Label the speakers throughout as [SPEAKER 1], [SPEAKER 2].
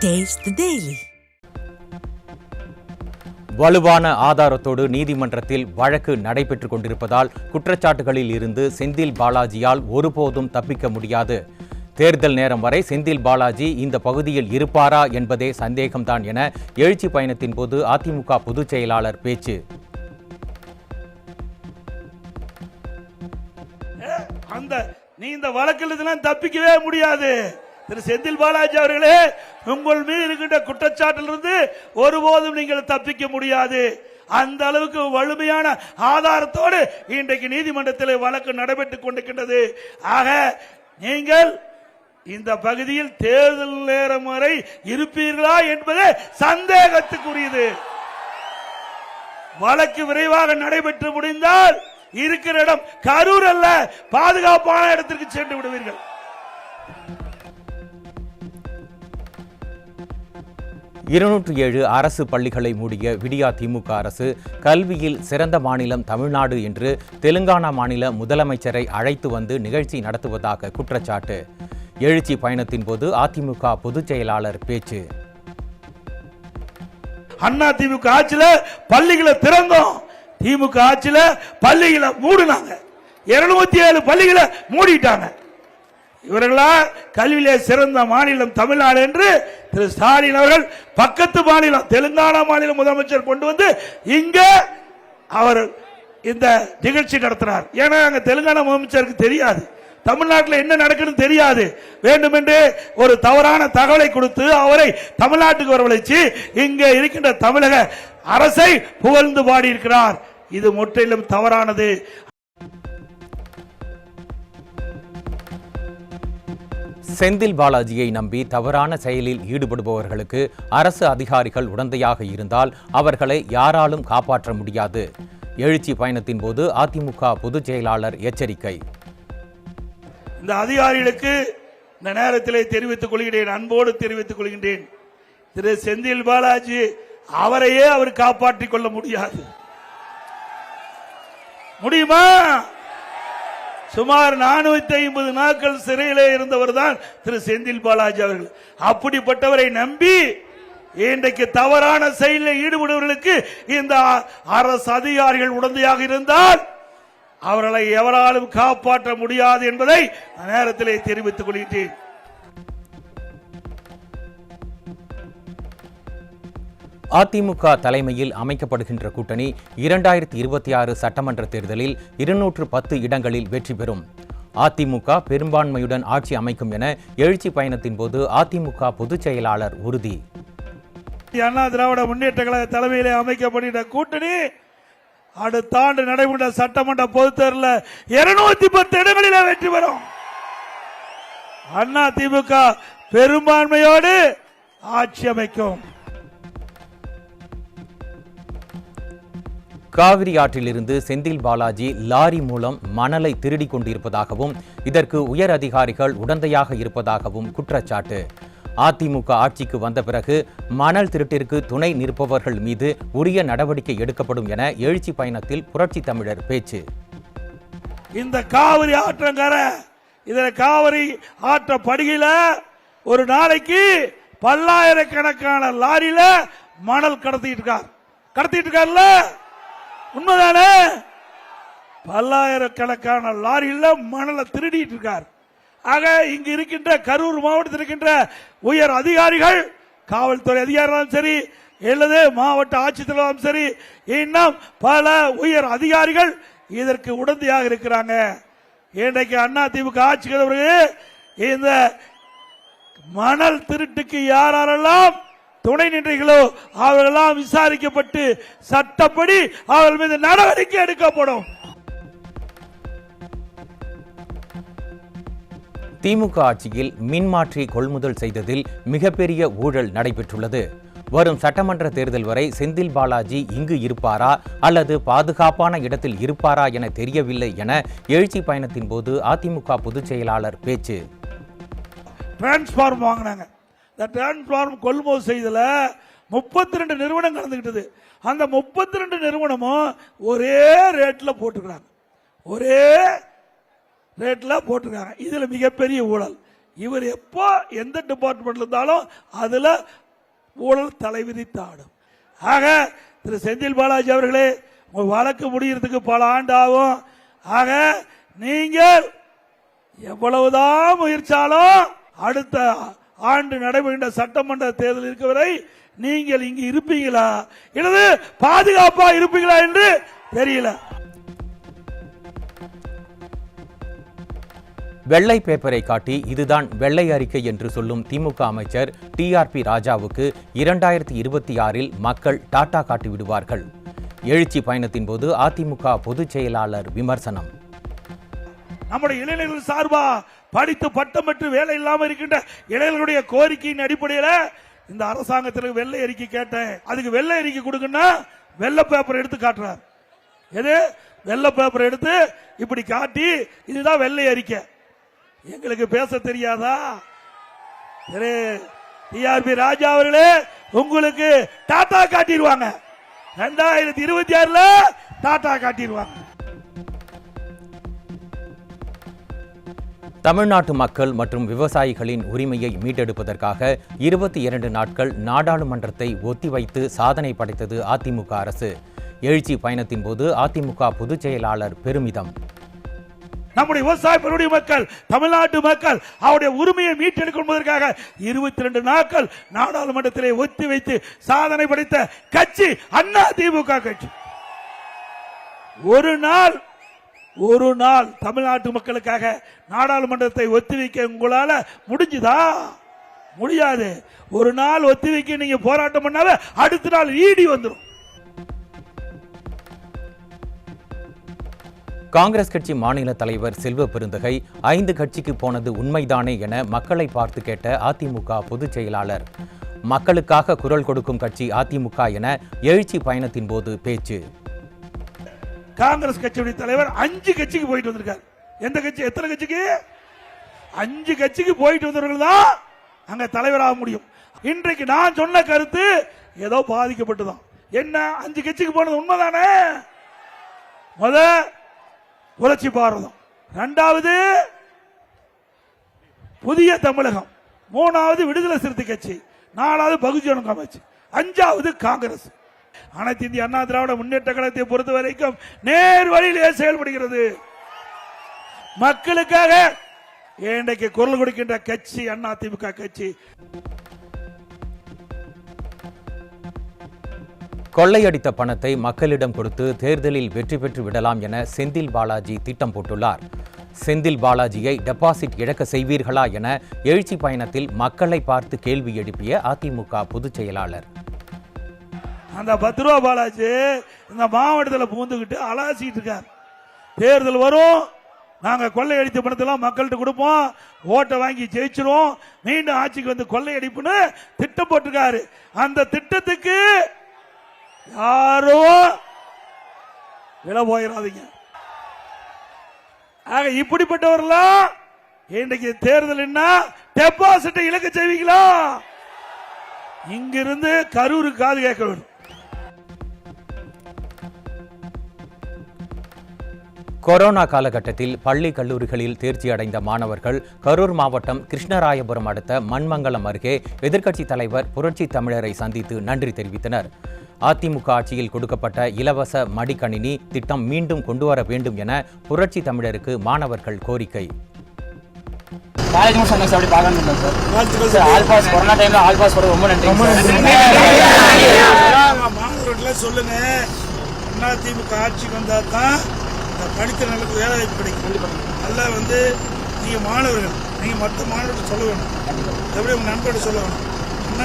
[SPEAKER 1] Taste the Daily.
[SPEAKER 2] வலுவான ஆதாரத்தோடு நீதிமன்றத்தில் வழக்கு நடைபெற்றுக் கொண்டிருப்பதால் குற்றச்சாட்டுகளில் இருந்து செந்தில் பாலாஜியால் ஒருபோதும் தப்பிக்க முடியாது. தேர்தல் நேரம் வரை செந்தில் பாலாஜி இந்த பகுதியில் இருப்பாரா என்பதே சந்தேகம்தான் என எழுச்சி பயணத்தின் போது அதிமுக பொதுச் செயலாளர் பேச்சு.
[SPEAKER 3] நீ இந்த வழக்கில் தப்பிக்கவே முடியாது. திரு செந்தில் பாலாஜி அவர்களே, உங்கள் மீது இருக்கின்ற குற்றச்சாட்டிலிருந்து ஒருபோதும் நீங்கள் தப்பிக்க முடியாது. அந்த அளவுக்கு வலிமையான ஆதாரத்தோடு இன்றைக்கு நீதிமன்றத்தில் வழக்கு நடைபெற்றுக் கொண்டிருக்கின்றது. ஆக நீங்கள் இந்த பகுதியில் தேர்தல் நேரம் வரை இருப்பீர்களா என்பதே சந்தேகத்துக்குரியது. வழக்கு விரைவாக நடைபெற்று முடிந்தால் இருக்கிற இடம் கரூர் அல்ல, பாதுகாப்பான இடத்திற்கு சென்று விடுவீர்கள்.
[SPEAKER 2] இருநூற்று அரசு பள்ளிகளை மூடிய விடியா திமுக அரசு கல்வியில் சிறந்த மாநிலம் தமிழ்நாடு என்று தெலுங்கானா மாநில முதலமைச்சரை அழைத்து வந்து நிகழ்ச்சி நடத்துவதாக குற்றச்சாட்டு. எழுச்சி பயணத்தின் போது அதிமுக பொதுச் செயலாளர் பேச்சு.
[SPEAKER 3] அண்ணா திமுக ஆட்சியில பள்ளிகளை திறந்தோம், திமுக ஆட்சியில பள்ளிகளை மூடினாங்க. 207 பள்ளிகளை மூடிட்டாங்க. இவர்களா கல்வியிலே சிறந்த மாநிலம் தமிழ்நாடு என்று திரு ஸ்டாலின் அவர்கள் பக்கத்து மாநிலம் தெலுங்கானா மாநில முதலமைச்சர் கொண்டு வந்து இங்க அவர் இந்த நிகழ்ச்சி நடத்தினார். ஏன்னா அங்க தெலுங்கானா முதலமைச்சருக்கு தெரியாது, தமிழ்நாட்டில் என்ன நடக்குன்னு தெரியாது. வேண்டுமென்றே ஒரு தவறான தகவலை கொடுத்து அவரை தமிழ்நாட்டுக்கு வரவழைச்சு இங்க இருக்கின்ற தமிழக அரசை புகழ்ந்து பாடியிருக்கிறார். இது முற்றிலும் தவறானது.
[SPEAKER 2] செந்தில் பாலாஜியை நம்பி தவறான செயலில் ஈடுபடுபவர்களுக்கு அரசு அதிகாரிகள் உடந்தையாக இருந்தால் அவர்களை யாராலும் காப்பாற்ற முடியாது. எழுச்சி பயணத்தின் போது அதிமுக பொதுச் செயலாளர் எச்சரிக்கை.
[SPEAKER 3] இந்த அதிகாரிகளுக்கு இந்த நேரத்தில் தெரிவித்துக் கொள்கிறேன், அன்போடு தெரிவித்துக் கொள்கின்றேன். திரு செந்தில் பாலாஜி அவரையே அவர் காப்பாற்றிக் கொள்ள முடியாது. முடியுமா? சுமார் 450 நாட்கள் சிறையிலே இருந்தவர் தான் திரு செந்தில் பாலாஜி அவர்கள். அப்படிப்பட்டவரை நம்பி இன்றைக்கு தவறான செயலில் ஈடுபடுவர்களுக்கு இந்த அரசு அதிகாரிகள் உடந்தையாக இருந்தால் அவர்களை எவராலும் காப்பாற்ற முடியாது என்பதை நேரத்திலே தெரிவித்துக் கொள்கிறேன்.
[SPEAKER 2] அதிமுக தலைமையில் அமைக்கப்படுகின்ற கூட்டணி 2026 சட்டமன்ற தேர்தலில் 210 இடங்களில் வெற்றி பெறும். அதிமுக பெரும்பான்மையுடன் ஆட்சி அமைக்கும் என எழுச்சி பயணத்தின் போது அதிமுக பொதுச் செயலாளர் உறுதி.
[SPEAKER 3] அண்ணா திராவிட முன்னேற்ற கழக தலைமையிலே அமைக்கப்படுகின்ற கூட்டணி அடுத்த ஆண்டு நடைபெற்ற சட்டமன்ற பொதுத் தேர்தலில் 210 இடங்களில் வெற்றி பெறும். அண்ணா திமுக பெரும்பான்மையோடு ஆட்சி அமைக்கும்.
[SPEAKER 2] காவிரி ஆற்றிலிருந்து செந்தில் பாலாஜி லாரி மூலம் மணலை திருடி கொண்டிருப்பதாகவும் இதற்கு உயர் அதிகாரிகள் உடந்தையாக இருப்பதாகவும் குற்றச்சாட்டு. அதிமுக ஆட்சிக்கு வந்த பிறகு மணல் திருட்டிற்கு துணை நிற்பவர்கள் மீது உரிய நடவடிக்கை எடுக்கப்படும் என எழுச்சி பயணத்தில் புரட்சி தமிழர் பேச்சு.
[SPEAKER 3] இந்த காவிரி ஆற்றங்கர இதில் காவிரி ஆற்ற படுகையில ஒரு நாளைக்கு பல்லாயிரக்கணக்கான லாரியில மணல் கடத்திட்டு இருக்கார்ல, உண்மைதானே? பல்லாயிரக்கணக்கான லாரியில் மணலை திருடிட்டு இருக்கார். ஆக இங்கு இருக்கின்ற கரூர் மாவட்டத்தில் இருக்கின்ற உயர் அதிகாரிகள், காவல்துறை அதிகாரிகளும் சரி, அல்லது மாவட்ட ஆட்சித்தலைவரும் சரி, இன்னும் பல உயர் அதிகாரிகள் இதற்கு உடந்தையாக இருக்கிறாங்க. இன்றைக்கு அண்ணா திமுக ஆட்சிக்கு இந்த மணல் திருட்டுக்கு யாரெல்லாம் துணை நின்றீர்களோ அவர்களெல்லாம் விசாரிக்கப்பட்டு சட்டப்படி அவர்கள் மீது நடவடிக்கை எடுக்கப்படும்.
[SPEAKER 2] திமுக ஆட்சியில் மின்மாற்றி கொள்முதல் செய்ததில் மிகப்பெரிய ஊழல் நடைபெற்றுள்ளது. வரும் சட்டமன்ற தேர்தல் வரை செந்தில் பாலாஜி இங்கு இருப்பாரா அல்லது பாதுகாப்பான இடத்தில் இருப்பாரா என தெரியவில்லை என எழுச்சி பயணத்தின் போது அதிமுக பொதுச் செயலாளர் பேச்சு.
[SPEAKER 3] டிரான்ஸ்பார்ம் வாங்கினாங்க. இந்த டிரான்ஸ்பார்ம் கொள்முதல் செய்தல 32 நிறுவனம் கலந்துகிட்டது. அந்த 32 நிறுவனமும் ஒரே ரேட்ல போட்டுக்கிறாங்க. இதுல மிகப்பெரிய ஊழல். இவர் எப்போ எந்த டிபார்ட்மெண்ட்ல இருந்தாலும் அதுல ஊழல் தலைவிதித்தாடும். ஆக திரு செந்தில் பாலாஜி அவர்களே, உங்க வழக்கு முடிகிறதுக்கு பல ஆண்டு ஆகும். ஆக நீங்கள் எவ்வளவுதான் முயற்சியாலும் அடுத்த ஆண்டு நடைபெறுகின்ற சட்டமன்ற தேர்தல் இருக்கவரை நீங்கள் இங்கு இருப்பீங்களா அல்லது பாதுகாப்பா இருப்பீங்களா என்று தெரியல.
[SPEAKER 2] வெள்ளை பேப்பரை காட்டி இதுதான் வெள்ளை அறிக்கை என்று சொல்லும் திமுக அமைச்சர் டிஆர்பி ராஜாவுக்கு 2026 மக்கள் டாடா காட்டி விடுவார்கள். எழுச்சி பயணத்தின் போது அதிமுக பொதுச் செயலாளர் விமர்சனம்.
[SPEAKER 3] நம்முடைய இளைஞர்கள் சார்பா படித்து பட்டம் பெற்று வேலை இல்லாமல் இருக்கின்ற இளைஞர்களுடைய கோரிக்கையின் அடிப்படையில் இந்த அரசாங்கத்திற்கு வெள்ளை அறிக்கை கேட்டேன். அதுக்கு வெள்ளை அறிக்கை கொடுக்கணும்னா வெள்ளை பேப்பர் எடுத்து காட்டுறார். எது வெள்ளை பேப்பர் எடுத்து இப்படி காட்டி இதுதான் வெள்ளை அறிக்கை. எங்களுக்கு பேச தெரியாதா? டிஆர்பி ராஜா அவர்களே, உங்களுக்கு டாடா காட்டிடுவாங்க. 2026 டாடா காட்டிடுவாங்க.
[SPEAKER 2] தமிழ்நாட்டு மக்கள் மற்றும் விவசாயிகளின் உரிமையை மீட்டெடுப்பதற்காக 22 நாட்கள் நாடாளுமன்றத்தை ஒத்திவைத்து சாதனை படைத்தது அதிமுக அரசு. எழுச்சி பயணத்தின் போது அதிமுக பொதுச் செயலாளர் பெருமிதம்.
[SPEAKER 3] நம்முடைய விவசாய பெருடைய மக்கள், தமிழ்நாட்டு மக்கள் அவருடைய உரிமையை மீட்டெடுப்பதற்காக 22 நாட்கள் நாடாளுமன்றத்திலே ஒத்திவைத்து சாதனை படைத்த கட்சி அதிமுக கட்சி. ஒரு நாள் தமிழ்நாட்டு மக்களுக்காக நாடாளுமன்றத்தை ஒத்திவைக்க உங்களால முடிஞ்சுதா? முடியாது. ஒரு நாள் ஒத்திவைக்க நீங்க போராட்டம் பண்ணால அடுத்த நாள் ஈடி வந்துடும்.
[SPEAKER 2] காங்கிரஸ் கட்சி மாநில தலைவர் செல்வ பெருந்தகை 5 கட்சிக்கு போனது உண்மைதானே என மக்களை பார்த்து கேட்ட அதிமுக பொதுச் செயலாளர். மக்களுக்காக குரல் கொடுக்கும் கட்சி அதிமுக என எழுச்சி பயணத்தின் போது பேச்சு.
[SPEAKER 3] காங்கிரஸ் கட்சியுடைய தலைவர் 5 கட்சிக்கு போயிட்டு வந்திருக்கார். எந்த கட்சி? எத்தனை கட்சிக்கு? 5 கட்சிக்கு போயிட்டு வந்தவர்கள் தான் அங்க தலைவராக முடியும். இன்றைக்கு நான் சொன்ன கருத்து ஏதோ பாதிக்கப்பட்டுதான். என்ன 5 கட்சிக்கு போனது உண்மைதானே? புரட்சி பாரதம், 2வது புதிய தமிழகம், 3வது விடுதலை சிறுத்தை கட்சி, 4வது பகுஜன் கட்சி, 5வது காங்கிரஸ். அனைத்து இந்திய அண்ணா திராவிட முன்னேற்ற கழகத்தை பொறுத்த வரைக்கும் நேர் வழியிலே செயல்படுகிறது. மக்களுக்காக இன்றைக்கு குரல் கொடுக்கின்ற கட்சி அதிமுக கட்சி.
[SPEAKER 2] கொள்ளையடித்த பணத்தை மக்களிடம் கொடுத்து தேர்தலில் வெற்றி பெற்று விடலாம் என செந்தில் பாலாஜி திட்டம் போட்டுள்ளார். செந்தில் பாலாஜியை டெபாசிட் இழக்க செய்வீர்களா என எழுச்சி பயணத்தில் மக்களை பார்த்து கேள்வி எழுப்பிய அதிமுக பொதுச் செயலாளர்.
[SPEAKER 3] அந்த 10 ரூபா பாலாஜி இந்த மாவட்டத்தில் பூந்துக்கிட்டு அலாசிட்டு இருக்கார். தேர்தல் வரும், நாங்க கொள்ளையடித்த பணத்தெல்லாம் மக்கள்கிட்ட கொடுப்போம், ஓட்டை வாங்கி ஜெயிச்சிருவோம், மீண்டும் ஆட்சிக்கு வந்து கொள்ளையடிப்புன்னு திட்டம் போட்டிருக்காரு. அந்த திட்டத்துக்கு யாரும் விலை போயிடாதீங்க. ஆக இப்படிப்பட்டவர்களாம் இன்றைக்கு தேர்தல் டெபாசிட்டை இழக்க செய்வீங்களா? இங்கிருந்து கரூருக்கு காது கேட்க வேண்டும்.
[SPEAKER 2] கொரோனா காலகட்டத்தில் பள்ளி கல்லூரிகளில் தேர்ச்சி அடைந்த மாணவர்கள் கரூர் மாவட்டம் கிருஷ்ணராயபுரம் அடுத்த மண்மங்கலம் அருகே எதிர்க்கட்சித் தலைவர் புரட்சி தமிழரை சந்தித்து நன்றி தெரிவித்தனர். அதிமுக ஆட்சியில் கொடுக்கப்பட்ட இலவச மடிக்கணினி திட்டம் மீண்டும் கொண்டுவர வேண்டும் என புரட்சி தமிழருக்கு மாணவர்கள் கோரிக்கை.
[SPEAKER 3] சொல்லுங்க, அதிமுக ஆட்சிக்கு வந்தாதான் படித்த நல்லது வேலை வாய்ப்பு கிடைக்கும். நல்லா நீங்க மாணவர்கள், நீங்க மற்ற மாணவர்கள் சொல்ல வேணும், எப்படி உங்க நண்பர்கள் சொல்ல வேணும்.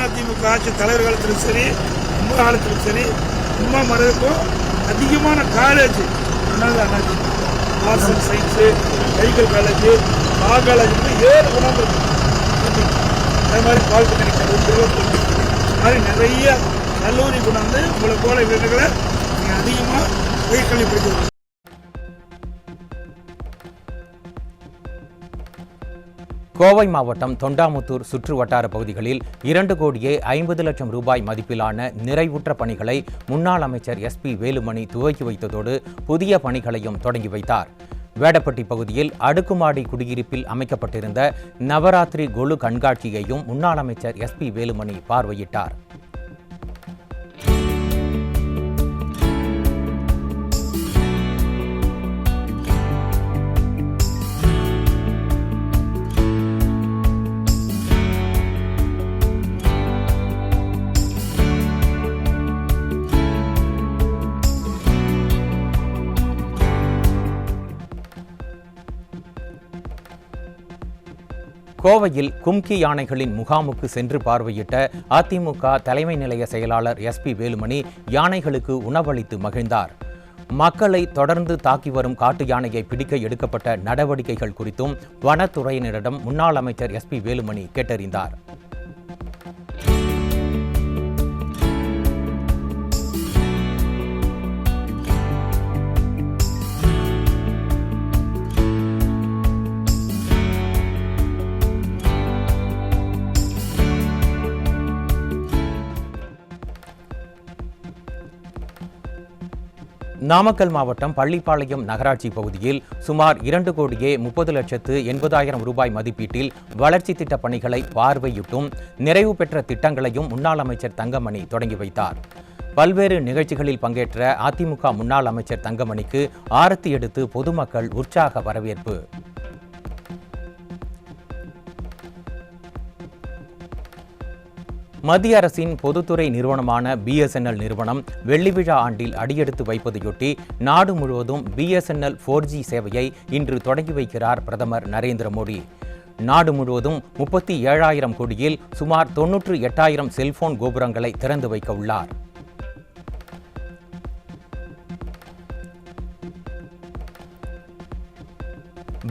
[SPEAKER 3] அதிமுக ஆட்சி தலைவர் காலத்திலும் சரி, உமா காலத்திலும் சரி, உமா மரத்துக்கும் அதிகமான காலேஜ் அண்ணாச்சி, arts and science, medical college, law college 7 குணம் இருக்கு. அதே மாதிரி பாலிடெக்னிக் மாதிரி நிறைய கல்லூரி கொண்டாந்து உங்களை போல வீரர்களை நீங்க அதிகமாக உயர்கல்வி படிக்கிறது.
[SPEAKER 2] கோவை மாவட்டம் தொண்டாமுத்தூர் சுற்று வட்டார பகுதிகளில் 2,50,00,000 ரூபாய் மதிப்பிலான நிறைவுற்ற பணிகளை முன்னாள் அமைச்சர் SP வேலுமணி துவக்கி வைத்ததோடு புதிய பணிகளையும் தொடங்கி வைத்தார். வேடப்பட்டி பகுதியில் அடுக்குமாடி குடியிருப்பில் அமைக்கப்பட்டிருந்த நவராத்திரி கொலு கண்காட்சியையும் முன்னாள் அமைச்சர் SP வேலுமணி பார்வையிட்டார். கோவையில் கும்கி யானைகளின் முகாமுக்கு சென்று பார்வையிட்ட அதிமுக தலைமை நிலைய செயலாளர் SP வேலுமணி யானைகளுக்கு உணவளித்து மகிழ்ந்தார். மக்களை தொடர்ந்து தாக்கி வரும் காட்டு யானையை பிடிக்க எடுக்கப்பட்ட நடவடிக்கைகள் குறித்தும் வனத்துறையினரிடம் முன்னாள் அமைச்சர் SP வேலுமணி கேட்டறிந்தார். நாமக்கல் மாவட்டம் பள்ளிப்பாளையம் நகராட்சி பகுதியில் சுமார் 2,30,80,000 ரூபாய் மதிப்பீட்டில் வளர்ச்சி திட்ட பணிகளை பார்வையிட்டும் நிறைவு பெற்ற திட்டங்களையும் முன்னாள் அமைச்சர் தங்கமணி தொடங்கி வைத்தார். பல்வேறு நிகழ்ச்சிகளில் பங்கேற்ற அதிமுக முன்னாள் அமைச்சர் தங்கமணிக்கு ஆரத்தி எடுத்து பொதுமக்கள் உற்சாக வரவேற்பு. மத்திய அரசின் பொதுத்துறை நிறுவனமான BSNL நிறுவனம் வெள்ளி விழா ஆண்டில் அடியெடுத்து வைப்பதையொட்டி நாடு முழுவதும் BSNL 4G சேவையை இன்று தொடங்கி வைக்கிறார் பிரதமர் நரேந்திர மோடி. நாடு முழுவதும் 37,000 கோடியில் சுமார் 98,000 செல்போன் கோபுரங்களை திறந்து வைக்க உள்ளார்.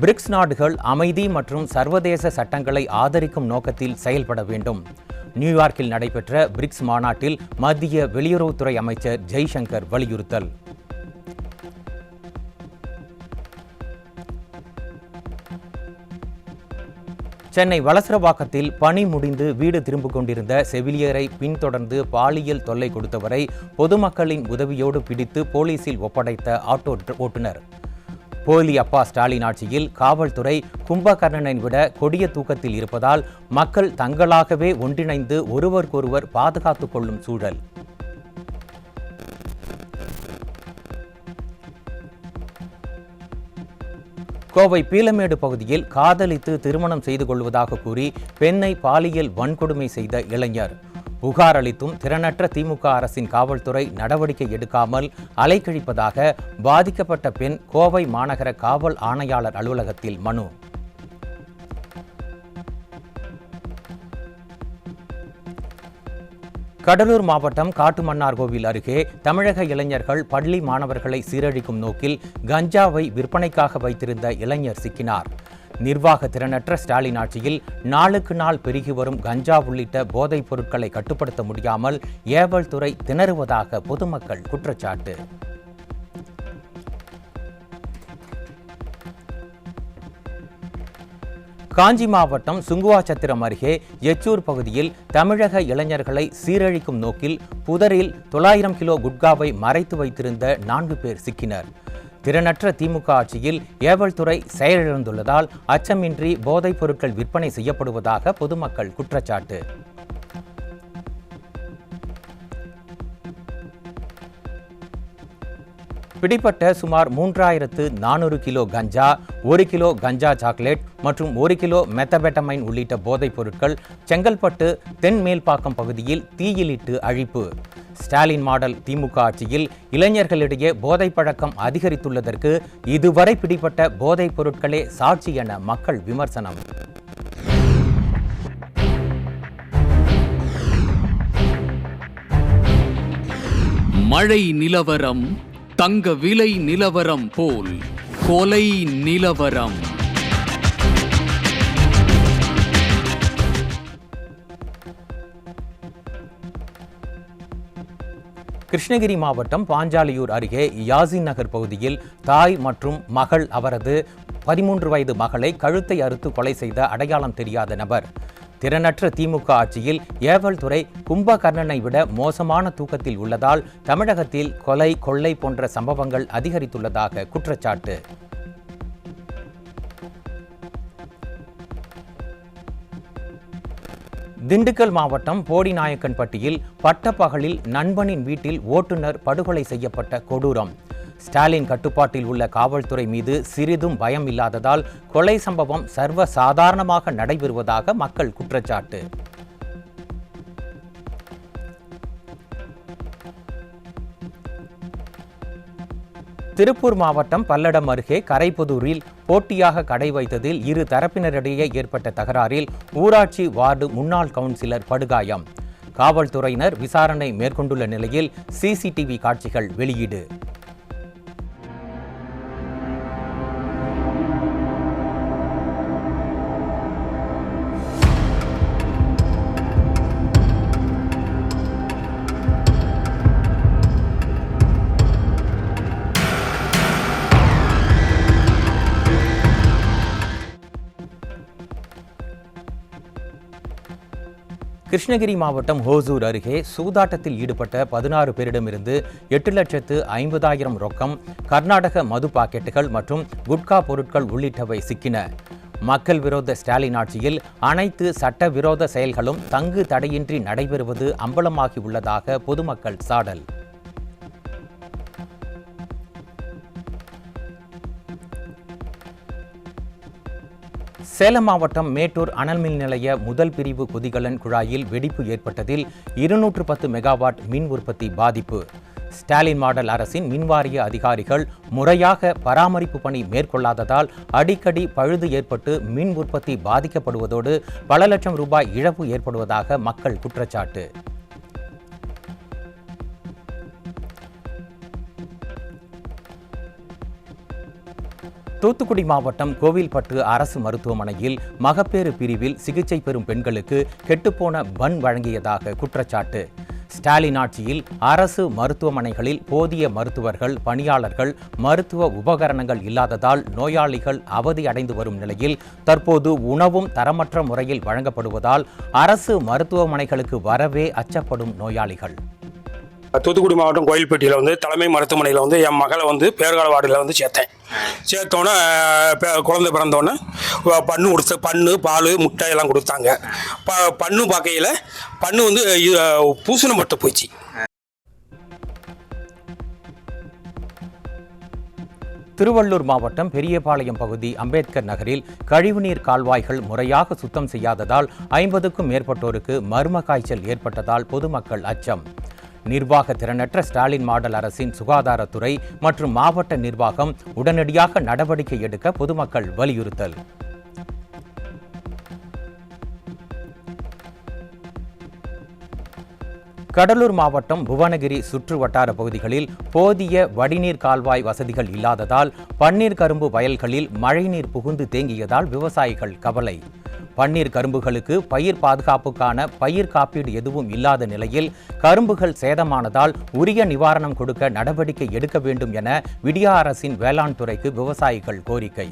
[SPEAKER 2] பிரிக்ஸ் நாடுகள் அமைதி மற்றும் சர்வதேச சட்டங்களை ஆதரிக்கும் நோக்கத்தில் செயல்பட வேண்டும். நியூயார்க்கில் நடைபெற்ற பிரிக்ஸ் மாநாட்டில் மத்திய வெளியுறவுத்துறை அமைச்சர் ஜெய்சங்கர் வலியுறுத்தல். சென்னை வளசரவாக்கத்தில் பணி முடிந்து வீடு திரும்பிக் கொண்டிருந்த செவிலியரை பின்தொடர்ந்து பாலியல் தொல்லை கொடுத்தவரை பொதுமக்களின் உதவியோடு பிடித்து போலீசில் ஒப்படைத்த ஆட்டோ ஓட்டுநர். போலி அப்பா ஸ்டாலின் ஆட்சியில் காவல்துறை கும்பகர்ணனை விட கொடிய தூக்கத்தில் இருப்பதால் மக்கள் தங்களாகவே ஒன்றிணைந்து ஒருவருக்கொருவர் பாதுகாத்துக் கொள்ளும் சூழல். கோவை பீளமேடு பகுதியில் காதலித்து திருமணம் செய்து கொள்வதாக கூறி பெண்ணை பாலியல் வன்கொடுமை செய்த இளைஞர். புகார் அளித்தும் திறனற்ற திமுக அரசின் காவல்துறை நடவடிக்கை எடுக்காமல் அலைக்கழிப்பதாக பாதிக்கப்பட்ட பெண் கோவை மாநகர காவல் ஆணையாளர் அலுவலகத்தில் மனு. கடலூர் மாவட்டம் காட்டுமன்னார்கோவில் அருகே தமிழக இளைஞர்கள் பள்ளி மாணவர்களை சீரழிக்கும் நோக்கில் கஞ்சாவை விற்பனைக்காக வைத்திருந்த இளைஞர் சிக்கினார். நிர்வாக திறனற்ற ஸ்டாலின் ஆட்சியில் நாளுக்கு நாள் பெருகி வரும் கஞ்சா உள்ளிட்ட போதைப் பொருட்களை கட்டுப்படுத்த முடியாமல் ஏவல் துறை திணறுவதாக பொதுமக்கள் குற்றச்சாட்டு. காஞ்சி மாவட்டம் சுங்குவாச்சத்திரம் அருகே எச்சூர் பகுதியில் தமிழக இளைஞர்களை சீரழிக்கும் நோக்கில் புதரில் 900 கிலோ குட்காவை மறைத்து வைத்திருந்த 4 பேர் சிக்கினர். திறனற்ற திமுக ஆட்சியில் ஏவல்துறை செயலிழந்துள்ளதால் அச்சமின்றி போதைப் பொருட்கள் விற்பனை செய்யப்படுவதாக பொதுமக்கள் குற்றச்சாட்டு. பிடிப்பட்ட சுமார் 3,400 கிலோ கஞ்சா, 1 கிலோ கஞ்சா சாக்லேட் மற்றும் 1 கிலோ மெத்தபெட்டமைன் உள்ளிட்ட போதைப் பொருட்கள் செங்கல்பட்டு தென்மேல்பாக்கம் பகுதியில் தீயிலிட்டு அழிப்பு. ஸ்டாலின் மாடல் திமுக ஆட்சியில் இளைஞர்களிடையே போதைப் பழக்கம் அதிகரித்துள்ளதற்கு இதுவரை பிடிப்பட்ட போதைப் பொருட்களே சாட்சி என மக்கள் விமர்சனம்.
[SPEAKER 1] மழை நிலவரம் தங்க விலை நிலவரம் போல் கொலை நிலவரம்.
[SPEAKER 2] கிருஷ்ணகிரி மாவட்டம் பாஞ்சாலியூர் அருகே யாசின் நகர் பகுதியில் தாய் மற்றும் மகள் அவரது 13 வயது மகளை கழுத்தை அறுத்து கொலை செய்த அடையாளம் தெரியாத நபர். திறனற்ற திமுக ஆட்சியில் ஏவல் துறை கும்பகர்ணனை விட மோசமான தூக்கத்தில் உள்ளதால் தமிழகத்தில் கொலை, கொள்ளை போன்ற சம்பவங்கள் அதிகரித்துள்ளதாக குற்றச்சாட்டு. திண்டுக்கல் மாவட்டம் போடிநாயக்கன்பட்டியில் பட்டப்பகலில் நண்பனின் வீட்டில் ஓட்டுநர் படுகொலை செய்யப்பட்ட கொடூரம். ஸ்டாலின் கட்டுப்பாட்டில் உள்ள காவல்துறை மீது சிறிதும் பயம் இல்லாததால் கொலை சம்பவம் சர்வசாதாரணமாக நடைபெறுவதாக மக்கள் குற்றச்சாட்டு. திருப்பூர் மாவட்டம் பல்லடம் அருகே கரைப்புதூரில் போட்டியாக கடை வைத்ததில் இரு தரப்பினரிடையே ஏற்பட்ட தகராறில் ஊராட்சி வார்டு முன்னாள் கவுன்சிலர் படுகாயம். காவல்துறையினர் விசாரணை மேற்கொண்டுள்ள நிலையில் சிசிடிவி காட்சிகள் வெளியீடு. கிருஷ்ணகிரி மாவட்டம் ஹோசூர் அருகே சூதாட்டத்தில் ஈடுபட்ட 16 பேரிடமிருந்து 8,50,000 ரொக்கம், கர்நாடக மது பாக்கெட்டுகள் மற்றும் குட்கா பொருட்கள் உள்ளிட்டவை சிக்கின. மக்கள் விரோத ஸ்டாலின் ஆட்சியில் அனைத்து சட்டவிரோத செயல்களும் தங்கு தடையின்றி நடைபெறுவது அம்பலமாகி உள்ளதாக பொதுமக்கள் சாடல். சேலம் மாவட்டம் மேட்டூர் அனல்மின் நிலைய முதல் பிரிவு கொதிகலன் குழாயில் வெடிப்பு ஏற்பட்டதில் 210 மெகாவாட் மின் உற்பத்தி பாதிப்பு. ஸ்டாலின் மாடல் அரசின் மின்வாரிய அதிகாரிகள் முறையாக பராமரிப்பு பணி மேற்கொள்ளாததால் அடிக்கடி பழுது ஏற்பட்டு மின் உற்பத்தி பாதிக்கப்படுவதோடு பல லட்சம் ரூபாய் இழப்பு ஏற்படுவதாக மக்கள் குற்றச்சாட்டு. தூத்துக்குடி மாவட்டம் கோவில்பட்டு அரசு மருத்துவமனையில் மகப்பேறு பிரிவில் சிகிச்சை பெறும் பெண்களுக்கு கெட்டுப்போன பன் வழங்கியதாக குற்றச்சாட்டு. ஸ்டாலின் ஆட்சியில் அரசு மருத்துவமனைகளில் போதிய மருத்துவர்கள், பணியாளர்கள், மருத்துவ உபகரணங்கள் இல்லாததால் நோயாளிகள் அவதியடைந்து வரும் நிலையில் தற்போது உணவும் தரமற்ற முறையில் வழங்கப்படுவதால் அரசு மருத்துவமனைகளுக்கு வரவே அச்சப்படும் நோயாளிகள்.
[SPEAKER 4] தூத்துக்குடி மாவட்டம் கோயில்பட்டியில் தலைமை மருத்துவமனையில் என் மகளை பேறுகால வார்டில் சேர்த்தோன்னே குழந்தை பிறந்தோன்னே பன்னு பால் முட்டை எல்லாம் கொடுத்தாங்க. பன்னு பார்க்கையில் பன்னு பூசணம் பட்டு போச்சு.
[SPEAKER 2] திருவள்ளூர் மாவட்டம் பெரியபாளையம் பகுதி அம்பேத்கர் நகரில் கழிவுநீர் கால்வாய்கள் முறையாக சுத்தம் செய்யாததால் 50க்கும் மேற்பட்டோருக்கு மர்ம காய்ச்சல் ஏற்பட்டதால் பொதுமக்கள் அச்சம். நிர்வாக திறனற்ற ஸ்டாலின் மாடல் அரசின் சுகாதாரத்துறை மற்றும் மாவட்ட நிர்வாகம் உடனடியாக நடவடிக்கை எடுக்க பொதுமக்கள் வலியுறுத்தல். கடலூர் மாவட்டம் புவனகிரி சுற்று வட்டார பகுதிகளில் போதிய வடிநீர் கால்வாய் வசதிகள் இல்லாததால் பன்னீர் கரும்பு வயல்களில் மழைநீர் புகுந்து தேங்கியதால் விவசாயிகள் கவலை. பன்னீர் கரும்புகளுக்கு பயிர் பாதுகாப்புக்கான பயிர் காப்பீடு எதுவும் இல்லாத நிலையில் கரும்புகள் சேதமானதால் உரிய நிவாரணம் கொடுக்க நடவடிக்கை எடுக்க வேண்டும் என விடியா அரசின் வேளாண் துறைக்கு விவசாயிகள் கோரிக்கை.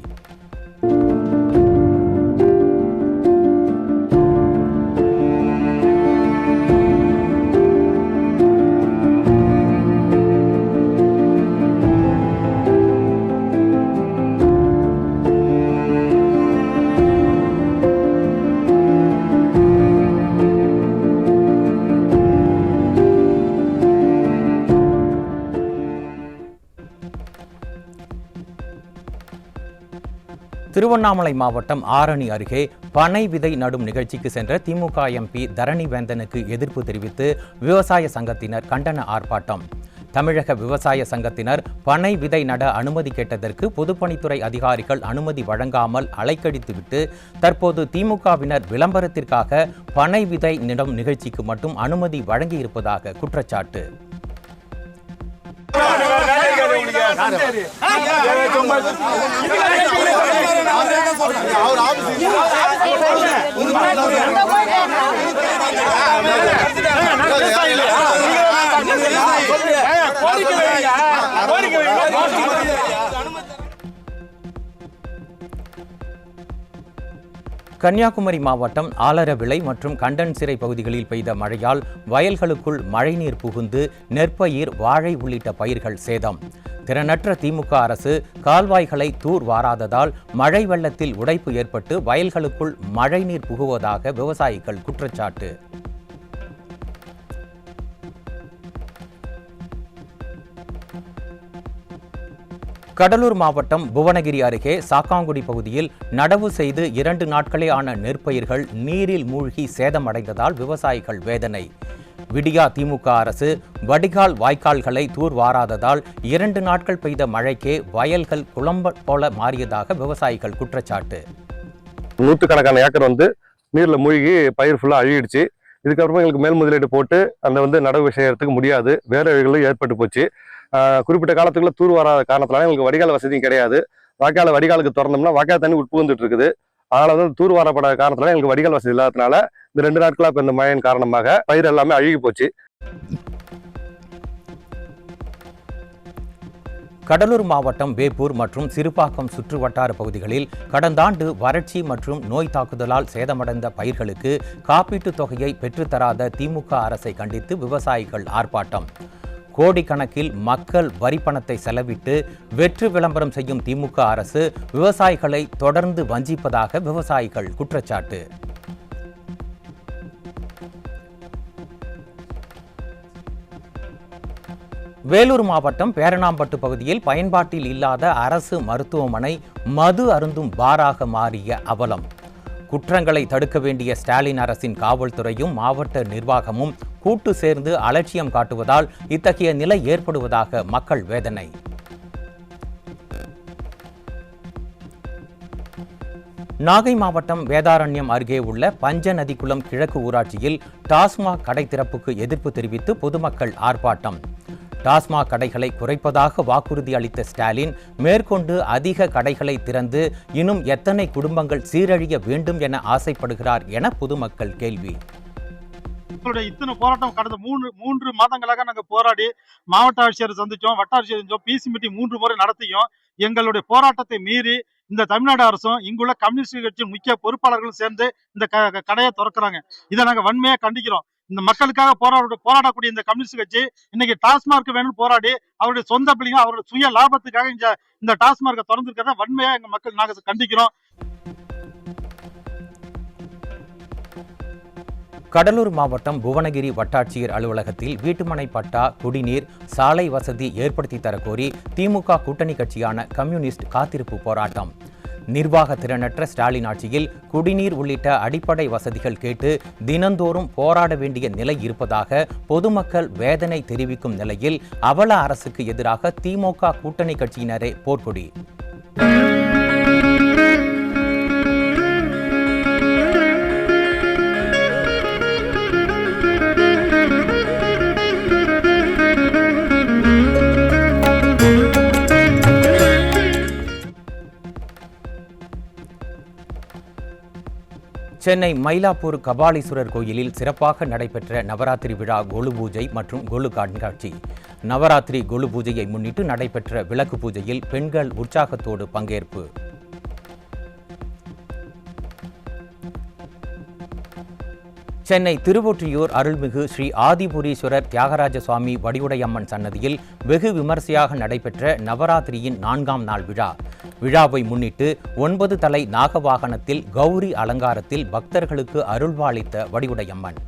[SPEAKER 2] திருவண்ணாமலை மாவட்டம் ஆரணி அருகே பனை விதை நடும் நிகழ்ச்சிக்கு சென்ற திமுக எம்பி தரணி வேந்தனுக்கு எதிர்ப்பு தெரிவித்து விவசாய சங்கத்தினர் கண்டன ஆர்ப்பாட்டம். தமிழக விவசாய சங்கத்தினர் பனை விதை நட அனுமதி கேட்டதற்கு பொதுப்பணித்துறை அதிகாரிகள் அனுமதி வழங்காமல் அலைக்கழித்துவிட்டு தற்போது திமுகவினர் விளம்பரத்திற்காக பனை விதை நடும் நிகழ்ச்சிக்கு மட்டும் அனுமதி வழங்கியிருப்பதாக குற்றச்சாட்டு. கன்னியாகுமரி மாவட்டம் ஆலரவிளை மற்றும் கண்டன்சிறை பகுதிகளில் பெய்த மழையால் வயல்களுக்குள் மழைநீர் புகுந்து நெற்பயிர், வாழை உள்ளிட்ட பயிர்கள் சேதம். திறனற்ற திமுக அரசு கால்வாய்களை தூர் வாராததால் மழை வெள்ளத்தில் உடைப்பு ஏற்பட்டு வயல்களுக்குள் மழைநீர் புகுவதாக விவசாயிகள் குற்றச்சாட்டு. கடலூர் மாவட்டம் புவனகிரி அருகே சாக்காங்குடி பகுதியில் நடவு செய்து 2 நாட்களே ஆன நெற்பயிர்கள் நீரில் மூழ்கி சேதமடைந்ததால் விவசாயிகள் வேதனை. விடியா திமுக அரசு வடிகால் வாய்க்கால்களை தூர்வாராததால் 2 நாட்கள் பெய்த மழைக்கே வயல்கள் குளம்ப போல மாறியதாக விவசாயிகள் குற்றச்சாட்டு.
[SPEAKER 5] 100கணக்கான ஏக்கர் நீர்ல மூழ்கி பயிர் ஃபுல்லா அழுகிடுச்சு. இதுக்கப்புறமா எங்களுக்கு மேல் முதலீடு போட்டு அந்த நடவு செய்யறதுக்கு முடியாது, வேற வழிகளும் ஏற்பட்டு போச்சு. குறிப்பிட்ட காலத்துக்குள்ள தூர் வராத காரணத்தினால எங்களுக்கு வடிகால் வசதியும் கிடையாது. வடிகாலுக்கு திறந்தோம்னா வாய்க்கால் தண்ணி உட்புகுந்துட்டு இருக்குது. அதனால தூர் வரப்பட காரணத்தினால எங்களுக்கு வடிகால் வசதி இல்லாததுனால இந்த 2 நாட்களா இப்ப இந்த மழையின் காரணமாக பயிர் எல்லாமே அழுகி போச்சு.
[SPEAKER 2] கடலூர் மாவட்டம் வேப்பூர் மற்றும் சிறுபாக்கம் சுற்று வட்டார பகுதிகளில் கடந்த ஆண்டு வறட்சி மற்றும் நோய் தாக்குதலால் சேதமடைந்த பயிர்களுக்கு காப்பீட்டுத் தொகையை பெற்றுத்தராத திமுக அரசை கண்டித்து விவசாயிகள் ஆர்ப்பாட்டம். கோடிக்கணக்கில் மக்கள் வரிப்பணத்தை செலவிட்டு வெற்று விளம்பரம் செய்யும் திமுக அரசு விவசாயிகளை தொடர்ந்து வஞ்சிப்பதாக விவசாயிகள் குற்றச்சாட்டு. வேலூர் மாவட்டம் பேரணாம்பட்டு பகுதியில் பயன்பாட்டில் இல்லாத அரசு மருத்துவமனை மது அருந்தும் பாராக மாறிய அவலம். குற்றங்களை தடுக்க வேண்டிய ஸ்டாலின் அரசின் காவல்துறையும் மாவட்ட நிர்வாகமும் கூட்டு சேர்ந்து அலட்சியம் காட்டுவதால் இத்தகைய நிலை ஏற்படுவதாக மக்கள் வேதனை. நாகை மாவட்டம் வேதாரண்யம் அருகே உள்ள பஞ்சநதிக்குளம் கிழக்கு ஊராட்சியில் டாஸ்மாக் கடை திறப்புக்கு எதிர்ப்பு தெரிவித்து பொதுமக்கள் ஆர்ப்பாட்டம். டாஸ்மாக் கடைகளை குறைப்பதாக வாக்குறுதி அளித்த ஸ்டாலின் மேற்கொண்டு அதிக கடைகளை திறந்து இன்னும் எத்தனை குடும்பங்கள் சீரழிய வேண்டும் என ஆசைப்படுகிறார் என பொதுமக்கள் கேள்வி.
[SPEAKER 6] இத்தனை போராட்டம் கடந்த 3 மாதங்களாக நாங்கள் போராடி மாவட்ட ஆட்சியரை சந்திச்சோம், வட்ட ஆட்சியர் சந்திச்சோம், பிசி மீட்டிங் 3 முறை நடத்தியும் எங்களுடைய போராட்டத்தை மீறி இந்த தமிழ்நாடு அரசும் இங்குள்ள கம்யூனிஸ்ட் கட்சி முக்கிய பொறுப்பாளர்களும் சேர்ந்து இந்த கடையை திறக்கிறாங்க. இதை நாங்கள் வன்மையா கண்டிக்கிறோம். இந்த மக்களுக்காக போராடக்கூடிய இந்த கம்யூனிஸ்ட் கட்சி இன்னைக்கு டாஸ்மார்க் வேணும்னு போராடி அவருடைய சொந்த பிள்ளைங்க அவருடைய சுய லாபத்துக்காக இந்த டாஸ்மார்க்கை திறந்திருக்கிறத வன்மையா எங்க மக்கள் நாங்கள் கண்டிக்கிறோம்.
[SPEAKER 2] கடலூர் மாவட்டம் புவனகிரி வட்டாட்சியர் அலுவலகத்தில் வீட்டுமனை பட்டா, குடிநீர், சாலை வசதி ஏற்படுத்தி தரக்கோரி திமுக கூட்டணி கட்சியான கம்யூனிஸ்ட் காத்திருப்பு போராட்டம். நிர்வாக திறனற்ற ஸ்டாலின் ஆட்சியில் குடிநீர் உள்ளிட்ட அடிப்படை வசதிகள் கேட்டு தினந்தோறும் போராட வேண்டிய நிலை இருப்பதாக பொதுமக்கள் வேதனை தெரிவிக்கும் நிலையில் அவல அரசுக்கு எதிராக திமுக கூட்டணி கட்சியினரே போர்க்கொடி. சென்னை மயிலாப்பூர் கபாலீஸ்வரர் கோயிலில் சிறப்பாக நடைபெற்ற நவராத்திரி விழா கொலு பூஜை மற்றும் கொலு கண்காட்சி. நவராத்திரி கொலு பூஜையை முன்னிட்டு நடைபெற்ற விளக்கு பூஜையில் பெண்கள் உற்சாகத்தோடு பங்கேற்பு. சென்னை திருவொற்றியூர் அருள்மிகு ஸ்ரீ ஆதிபுரீஸ்வரர் தியாகராஜ சுவாமி வடிவுடையம்மன் சன்னதியில் வெகு விமர்சையாக நடைபெற்ற நவராத்திரியின் 4ஆம் நாள் விழா. விழாவை முன்னிட்டு 9 தலை நாகவாகனத்தில் கௌரி அலங்காரத்தில் பக்தர்களுக்கு அருள்வாளித்த வடிவுடையம்மன்.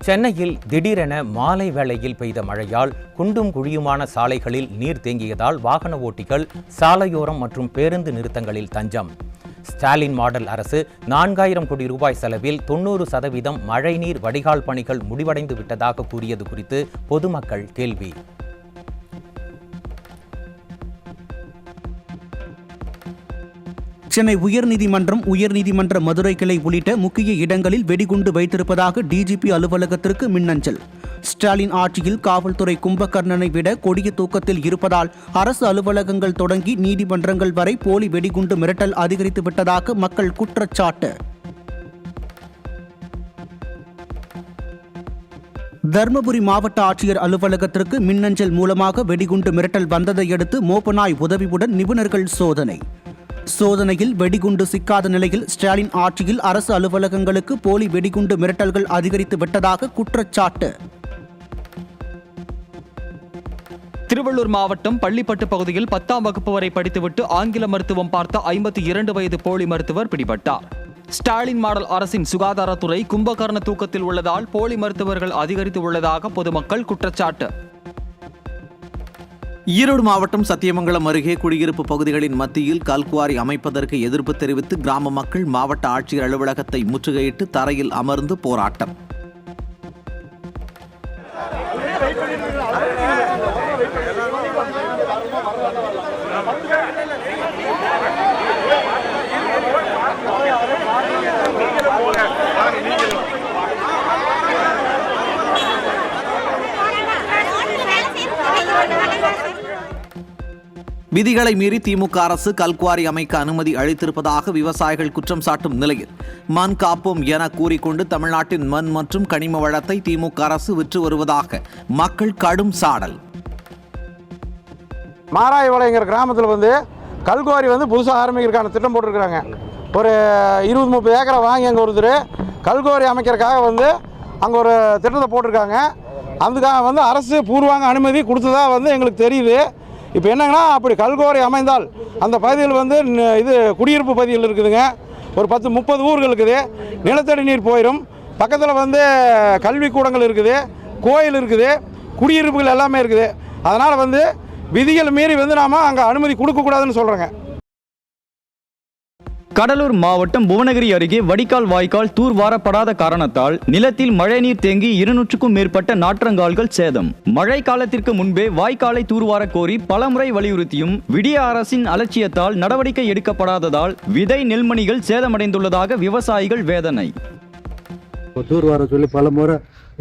[SPEAKER 2] சென்னையில் திடீரென மாலை வேளையில் பெய்த மழையால் குண்டும் குழியுமான சாலைகளில் நீர் தேங்கியதால் வாகன ஓட்டிகள் சாலையோரம் மற்றும் பேருந்து நிறுத்தங்களில் தஞ்சம். ஸ்டாலின் மாடல் அரசு 4000 கோடி ரூபாய் செலவில் 90% மழைநீர் வடிகால் பணிகள் முடிவடைந்து விட்டதாக கூறியது குறித்து பொதுமக்கள் கேள்வி.
[SPEAKER 7] சென்னை உயர்நீதிமன்ற மதுரை கிளை உள்ளிட்ட முக்கிய இடங்களில் வெடிகுண்டு வைத்திருப்பதாக டிஜிபி அலுவலகத்திற்கு மின்னஞ்சல். ஸ்டாலின் ஆட்சியில் காவல்துறை கும்பகர்ணனை விட கொடிய தூக்கத்தில் இருப்பதால் அரசு அலுவலகங்கள் தொடங்கி நீதிமன்றங்கள் வரை போலி வெடிகுண்டு மிரட்டல் அதிகரித்து விட்டதாக மக்கள் குற்றச்சாட்டு. தர்மபுரி மாவட்ட ஆட்சியர் அலுவலகத்திற்கு மின்னஞ்சல் மூலமாக வெடிகுண்டு மிரட்டல் வந்ததையடுத்து மோப்பநாய் உதவியுடன் நிபுணர்கள் சோதனை. சோதனையில் வெடிகுண்டு சிக்காத நிலையில் ஸ்டாலின் ஆட்சியில் அரசு அலுவலகங்களுக்கு போலி வெடிகுண்டு மிரட்டல்கள் அதிகரித்து விட்டதாக குற்றச்சாட்டு.
[SPEAKER 8] திருவள்ளூர் மாவட்டம் பள்ளிப்பட்டு பகுதியில் 10ஆம் வகுப்பு வரை படித்துவிட்டு ஆங்கில மருத்துவம் பார்த்த 52 வயது போலி மருத்துவர் பிடிபட்டார். ஸ்டாலின் மாடல் அரசின் சுகாதாரத்துறை கும்பகர்ண தூக்கத்தில் உள்ளதால் போலி மருத்துவர்கள் அதிகரித்து உள்ளதாக பொதுமக்கள் குற்றச்சாட்டு.
[SPEAKER 9] ஈரோடு மாவட்டம் சத்தியமங்கலம் அருகே குடியிருப்பு பகுதிகளின் மத்தியில் கல்குவாரி அமைப்பதற்கு எதிர்ப்பு தெரிவித்து கிராம மக்கள் மாவட்ட ஆட்சியர் அலுவலகத்தை முற்றுகையிட்டு தரையில் அமர்ந்து போராட்டம். விதிகளை மீறி திமுக அரசு கல்குவாரி அமைக்க அனுமதி அளித்திருப்பதாக விவசாயிகள் குற்றம் சாட்டும் நிலையில் மண் காப்போம் என கூறிக்கொண்டு தமிழ்நாட்டின் மண் மற்றும் கனிம வளத்தை திமுக அரசு விற்று வருவதாக மக்கள் கடும் சாடல்.
[SPEAKER 10] மாராயவளைங்கிற கிராமத்தில் கல்குவாரி புதுசாக ஆரம்பிக்கிறதுக்கான திட்டம் போட்டிருக்கிறாங்க. ஒரு 20-30 ஏக்கரை வாங்கி அங்கே ஒருத்தர் கல்குவாரி அமைக்கிறதுக்காக அங்கே ஒரு திட்டத்தை போட்டிருக்காங்க. அதுக்காக அரசு பூர்வாங்க அனுமதி கொடுத்ததா எங்களுக்கு தெரியுது. இப்போ என்னங்கன்னா, அப்படி கல்குவாரி அமைந்தால் அந்த பகுதியில் இது குடியிருப்பு பகுதிகள் இருக்குதுங்க. ஒரு 10-30 ஊர்கள் இருக்குது. நிலத்தடி நீர் போயிடும். பக்கத்தில் கல்விக்கூடங்கள் இருக்குது, கோயில் இருக்குது, குடியிருப்புகள் எல்லாமே இருக்குது. அதனால் விதிகள் மீறி நாம் அங்கே அனுமதி கொடுக்கக்கூடாதுன்னு சொல்கிறேங்க.
[SPEAKER 8] கடலூர் மாவட்டம் புவனகிரி அருகே வடிகால் வாய்க்கால் தூர்வாரப்படாத காரணத்தால் நிலத்தில் மழைநீர் தேங்கி 200க்கும் மேற்பட்ட நாற்றங்கால்கள் சேதம். மழை காலத்திற்கு முன்பே வாய்க்காலை தூர்வார கோரி பலமுறை வலியுறுத்தியும் விடிய அரசின் அலட்சியத்தால் நடவடிக்கை எடுக்கப்படாததால் விதை நெல்மணிகள் சேதமடைந்துள்ளதாக விவசாயிகள் வேதனை.
[SPEAKER 11] தூர்வார சொல்லி பல முறை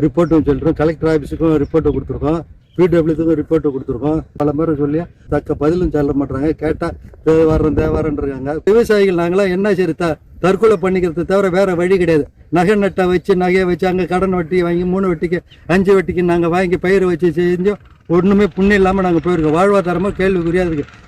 [SPEAKER 11] ரிப்போர்ட்டும் சொல்லிருக்கோம். கலெக்டர் ஆஃபீஸுக்கும் ரிப்போர்ட்டை கொடுத்துருக்கோம். பிடபிள்யூக்கும் ரிப்போர்ட்டை கொடுத்துருக்கோம். பல முறை சொல்லி தக்க பதிலும் சொல்ல மாட்டாங்க. கேட்டால் தேவாரன்றாங்க. விவசாயிகள் நாங்களாம் என்ன சரி தற்கொலை பண்ணிக்கிறது தவிர வேற வழி கிடையாது. நகை நட்டை வச்சு நகையை வச்சு அங்கே கடன் வட்டி வாங்கி 3 வட்டிக்கு 5 வட்டிக்கு நாங்கள் வாங்கி பயிர் வச்சு செஞ்சோம். ஒன்றுமே புண்ணியம் இல்லாமல் நாங்கள் போயிருக்கோம். வாழ்வாதாரமாக கேள்விக்குறியாக இருக்கு.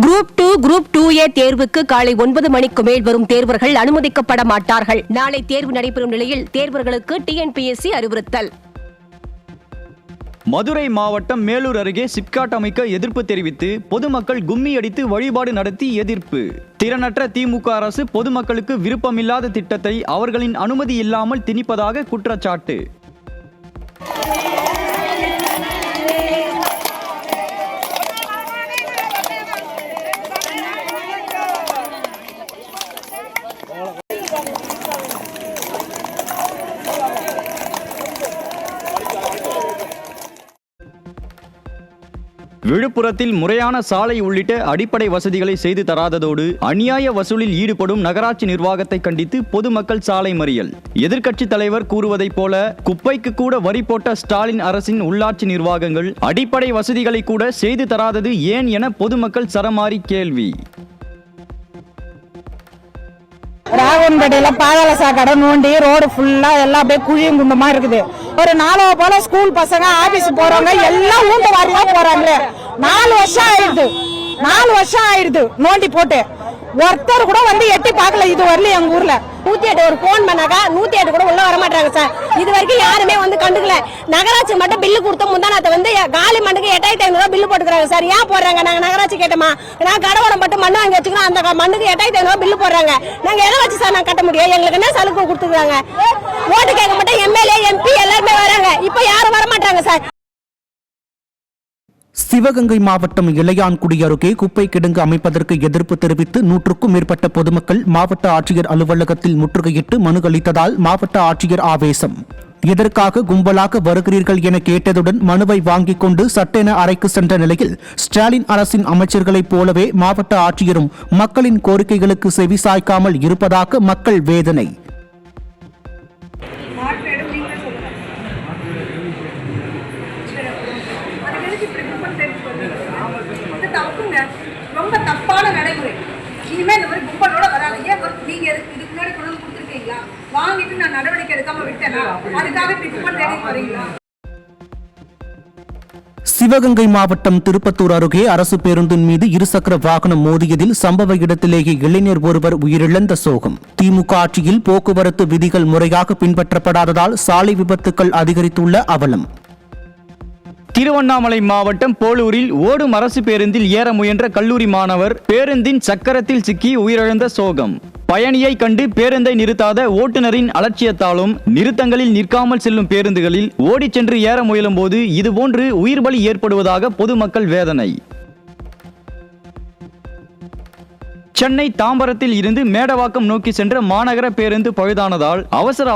[SPEAKER 12] குரூப் 2, குரூப் 2A தேர்வுக்கு காலை 9 மணிக்கு மேல் வரும் தேர்வர்கள் அனுமதிக்கப்பட மாட்டார்கள். நாளை தேர்வு நடைபெறும் நிலையில் தேர்வர்களுக்கு டிஎன்பிஎஸ்சி அறிவுறுத்தல்.
[SPEAKER 8] மதுரை மாவட்டம் மேலூர் அருகே சிப்காட் அமைக்க எதிர்ப்பு தெரிவித்து பொதுமக்கள் கும்மி அடித்து வழிபாடு நடத்தி எதிர்ப்பு. திறனற்ற திமுக அரசு பொதுமக்களுக்கு விருப்பமில்லாத திட்டத்தை அவர்களின் அனுமதி இல்லாமல் திணிப்பதாக குற்றச்சாட்டு. விழுப்புரத்தில் முறையான சாலை உள்ளிட்ட அடிப்படை வசதிகளை செய்து தராததோடு அநியாய வசூலில் ஈடுபடும் நகராட்சி நிர்வாகத்தை கண்டித்து பொதுமக்கள் சாலை மறியல். எதிர்க்கட்சி தலைவர் கூறுவதைப் போல குப்பைக்கு கூட வரி போட்ட ஸ்டாலின் அரசின் உள்ளாட்சி நிர்வாகங்கள் அடிப்படை வசதிகளை கூட செய்து தராதது ஏன் என பொதுமக்கள் சரமாரி கேள்வி.
[SPEAKER 13] ராகவன்பேட்டையில பாதாள சாக்கடை நோண்டி ரோடு ஃபுல்லா எல்லாம் அப்படியே குழியும் குண்டமா இருக்குது. ஒரு 4 போல ஸ்கூல் பசங்க ஆபீஸ் போறவங்க எல்லாம் ஊண்ட வாரியா போறாங்களே. 4 வருஷம் ஆயிடுது நோண்டி போட்டு. ஒருத்தர் கூட எட்டி பார்க்கல இது வரல. எங்க ஊர்ல 108 ஒரு போன் பண்ணாக்கா 108 கூட உள்ள வர மாட்டாங்க சார். இது வரைக்கும் யாருமே கண்டுக்கல. நகராட்சி மட்டும் பில்லு கொடுத்த முந்தானத்தை காலி மண்ணுக்கு 8500 பில்லு போட்டுக்கிறாங்க சார். ஏன் போடுறாங்க? நாங்க நகராட்சி கேட்டோமா? நான் கடவுளம் மட்டும் மண்ணு வாங்கி வச்சுக்கிறோம். அந்த மண்ணுக்கு 8500 பில்லு போடுறாங்க. நாங்க எதை வச்சு சார் நாங்க கட்ட முடியும்? எங்களுக்கு என்ன சலுகை கொடுத்துருக்காங்க? ஓட்டு கேட்க மட்டும் எம்எல்ஏ எம்பி எல்லாருமே வராங்க. இப்ப யாரும் வர மாட்டாங்க சார்.
[SPEAKER 7] சிவகங்கை மாவட்டம் இளையான்குடி அருகே குப்பை கிடங்கு அமைப்பதற்கு எதிர்ப்பு தெரிவித்து 100க்கும் மேற்பட்ட பொதுமக்கள் மாவட்ட ஆட்சியர் அலுவலகத்தில் முற்றுகையிட்டு மனு அளித்ததால் மாவட்ட ஆட்சியர் ஆவேசம். எதற்காக கும்பலாக வருகிறீர்கள் என கேட்டதுடன் மனுவை வாங்கிக் கொண்டு சட்டென அறைக்கு சென்ற நிலையில் ஸ்டாலின் அரசின் அமைச்சர்களைப் போலவே மாவட்ட ஆட்சியரும் மக்களின் கோரிக்கைகளுக்கு செவிசாய்க்காமல் இருப்பதாக மக்கள் வேதனை. சிவகங்கை மாவட்டம் திருப்பத்தூர் அருகே அரசு பேருந்தின் மீது இருசக்கர வாகனம் மோதியதில் சம்பவ இடத்திலேயே இளைஞர் ஒருவர் உயிரிழந்த சோகம். திமுக ஆட்சியில் போக்குவரத்து விதிகள் முறையாக பின்பற்றப்படாததால் சாலை விபத்துக்கள் அதிகரித்துள்ள அவலம்.
[SPEAKER 8] திருவண்ணாமலை மாவட்டம் போலூரில் ஓடும் அரசு பேருந்தில் ஏற முயன்ற கல்லூரி மாணவர் பேருந்தின் சக்கரத்தில் சிக்கி உயிரிழந்த சோகம். பயணியை கண்டு பேருந்தை நிறுத்தாத ஓட்டுநரின் அலட்சியத்தாலும் நிறுத்தங்களில் நிற்காமல் செல்லும் பேருந்துகளில் ஓடிச் சென்று ஏற முயலும் போது இதுபோன்று உயிர் பலி ஏற்படுவதாக பொதுமக்கள் வேதனை. சென்னை தாம்பரத்தில் இருந்து மேடவாக்கம் நோக்கி சென்ற மாநகர பேருந்து பழுதானதால்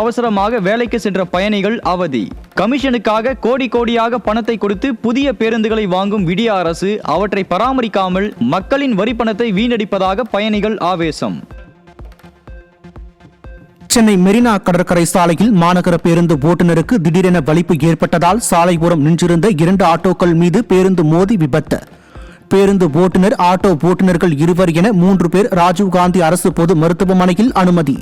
[SPEAKER 8] அவசரமாக வேலைக்கு சென்ற பயணிகள் அவதி. கமிஷனுக்காக கோடி கோடியாக பணத்தை கொடுத்து புதிய பேருந்துகளை வாங்கும் விடிய அரசு அவற்றை பராமரிக்காமல் மக்களின் வரி பணத்தை வீணடிப்பதாக பயணிகள் ஆவேசம்.
[SPEAKER 7] சென்னை மெரினா கடற்கரை சாலையில் மாநகர பேருந்து ஓட்டுநருக்கு திடீரென வலிப்பு ஏற்பட்டதால் சாலை ஓரம் நின்றிருந்த 2 ஆட்டோக்கள் மீது பேருந்து மோதி விபத்து. பேருந்து ஓட்டுநர், ஆட்டோ ஓட்டுநர்கள் இருவர் என 3 பேர் ராஜீவ்காந்தி அரசு பொது மருத்துவமனையில் அனுமதி.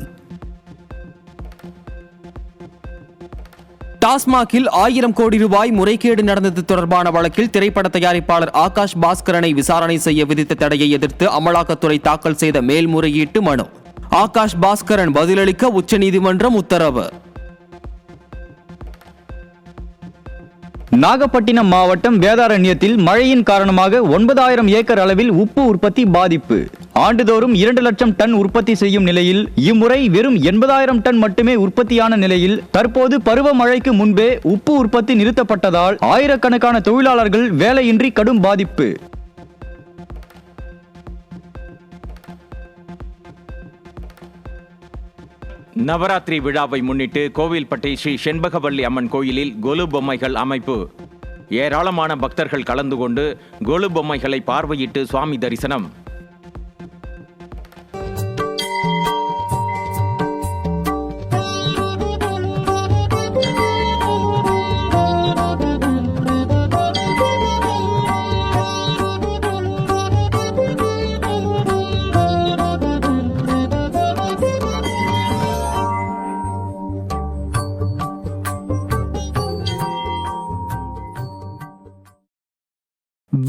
[SPEAKER 14] டாஸ்மாகில் 1000 கோடி ரூபாய் முறைகேடு நடந்தது தொடர்பான வழக்கில் திரைப்பட தயாரிப்பாளர் ஆகாஷ் பாஸ்கரனை விசாரணை செய்ய விதித்த தடையை எதிர்த்து அமலாக்கத்துறை தாக்கல் செய்த மேல்முறையீட்டு மனு. ஆகாஷ் பாஸ்கரன் பதிலளிக்க உச்சநீதிமன்றம் உத்தரவு.
[SPEAKER 8] நாகப்பட்டினம் மாவட்டம் வேதாரண்யத்தில் மழையின் காரணமாக 9000 ஏக்கர் அளவில் உப்பு உற்பத்தி பாதிப்பு. ஆண்டுதோறும் 2 லட்சம் டன் உற்பத்தி செய்யும் நிலையில் இம்முறை வெறும் 80,000 டன் மட்டுமே உற்பத்தியான நிலையில் தற்போது பருவமழைக்கு முன்பே உப்பு உற்பத்தி நிறுத்தப்பட்டதால் ஆயிரக்கணக்கான தொழிலாளர்கள் வேலையின்றி கடும் பாதிப்பு.
[SPEAKER 2] நவராத்திரி விழாவை முன்னிட்டு கோவில்பட்டி ஸ்ரீ செண்பகவல்லி அம்மன் கோயிலில் கொலு பொம்மைகள் அமைப்பு. ஏராளமான பக்தர்கள் கலந்து கொண்டு கொலு பொம்மைகளை பார்வையிட்டு சுவாமி தரிசனம்.